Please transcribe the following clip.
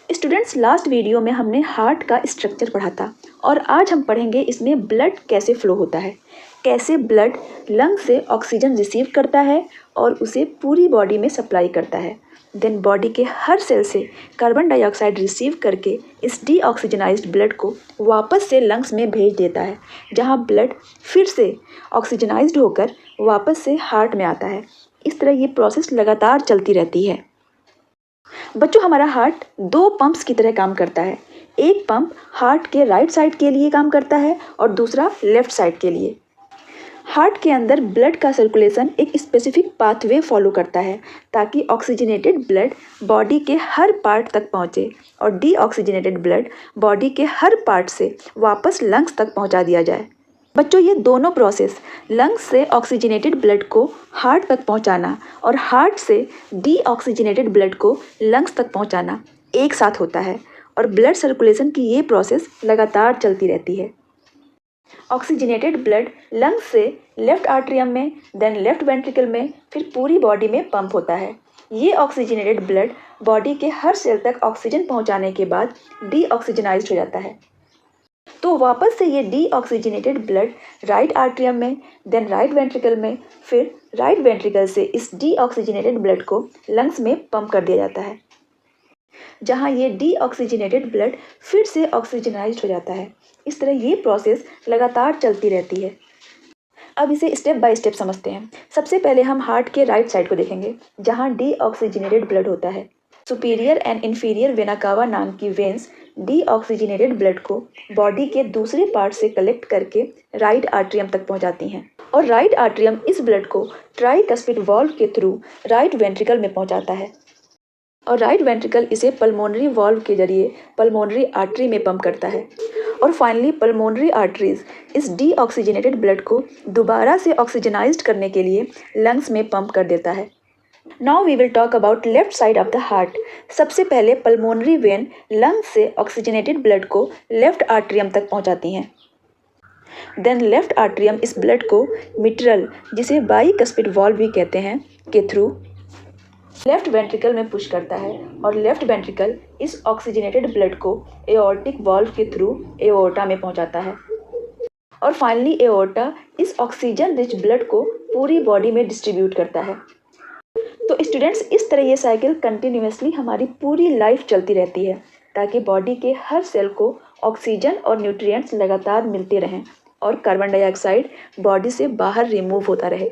Students, last video में हमने heart का स्ट्रक्चर पढ़ा था और आज हम पढ़ेंगे इसमें ब्लड कैसे फ्लो होता है, कैसे ब्लड लंग से ऑक्सीजन रिसीव करता है और उसे पूरी बॉडी में सप्लाई करता है। देन बॉडी के हर सेल से कार्बन डाइऑक्साइड रिसीव करके इस डीऑक्सीजनाइज्ड ब्लड को वापस से लंग्स में भेज देता है, जहां ब्लड फिर से ऑक्सीजनाइज्ड होकर वापस से हार्ट में आता है। इस तरह ये प्रोसेस लगातार चलती रहती है। बच्चों, हमारा हार्ट दो पंप्स की तरह काम करता है। एक पंप हार्ट के राइट साइड के लिए काम करता है और दूसरा लेफ्ट साइड के लिए। हार्ट के अंदर ब्लड का सर्कुलेशन एक स्पेसिफिक पाथवे फॉलो करता है ताकि ऑक्सीजनेटेड ब्लड बॉडी के हर पार्ट तक पहुंचे और डीऑक्सीजनेटेड ब्लड बॉडी के हर पार्ट से वापस लंग्स तक पहुंचा दिया जाए। बच्चों, ये दोनों प्रोसेस लंग्स से ऑक्सीजनेटेड ब्लड को हार्ट तक पहुंचाना और हार्ट से डीऑक्सीजनेटेड ब्लड को लंग्स तक पहुंचाना एक साथ होता है और ब्लड सर्कुलेशन की ये प्रोसेस लगातार चलती रहती है। ऑक्सीजनेटेड ब्लड लंग्स से लेफ्ट आर्ट्रियम में, देन लेफ्ट वेंट्रिकल में, फिर पूरी बॉडी में पंप होता है। ये ऑक्सीजनेटेड ब्लड बॉडी के हर सेल तक ऑक्सीजन पहुंचाने के बाद डीऑक्सीजनाइज्ड हो जाता है। तो वापस से ये डीऑक्सीजनेटेड ब्लड राइट आर्ट्रियम में, देन राइट वेंट्रिकल में, फिर राइट वेंट्रिकल से इस डीऑक्सीजनेटेड ब्लड को लंग्स में पंप कर दिया जाता है, जहां ये डीऑक्सीजनेटेड ब्लड फिर से ऑक्सीजनाइज्ड हो जाता है। इस तरह ये प्रोसेस लगातार चलती रहती है। अब इसे स्टेप बाय स्टेप समझते हैं। सबसे पहले हम हार्ट के राइट साइड को देखेंगे, जहां डीऑक्सीजनेटेड ब्लड होता है। Superior and inferior vena cava नाम की वेन्स डीऑक्सीजनेटेड ब्लड को बॉडी के दूसरे पार्ट से कलेक्ट करके राइट आर्ट्रियम तक पहुंचाती हैं और राइट आर्ट्रियम इस ब्लड को ट्राइकस्पिड वाल्व के थ्रू राइट वेंट्रिकल में पहुंचाता है और राइट वेंट्रिकल इसे पल्मोनरी वाल्व के जरिए पल्मोनरी आर्टरी में पंप करता है और फाइनली पल्मोनरी आर्टरीज इस डीऑक्सीजनेटेड ब्लड को दोबारा से ऑक्सीजनाइज्ड करने के लिए लंग्स में पंप कर देता है। Now we will talk about left side of the heart. सबसे पहले पल्मोनरी वेन लंग्स से ऑक्सीजनेटेड ब्लड को लेफ्ट आर्ट्रियम तक पहुंचाती हैं। देन लेफ्ट आर्ट्रियम इस ब्लड को मिट्रल, जिसे बाइकस्पिड वाल्व भी कहते हैं, के थ्रू लेफ्ट वेंट्रिकल में पुश करता है और लेफ्ट वेंट्रिकल इस ऑक्सीजनेटेड ब्लड को एओर्टिक वाल्व के थ्रू एओर्टा में पहुंचाता है और फाइनली एओर्टा इस ऑक्सीजन रिच ब्लड को पूरी बॉडी में डिस्ट्रीब्यूट करता है। तो स्टूडेंट्स, इस तरह ये साइकिल कंटिन्यूअसली हमारी पूरी लाइफ चलती रहती है ताकि बॉडी के हर सेल को ऑक्सीजन और न्यूट्रिएंट्स लगातार मिलते रहें और कार्बन डाइऑक्साइड बॉडी से बाहर रिमूव होता रहे।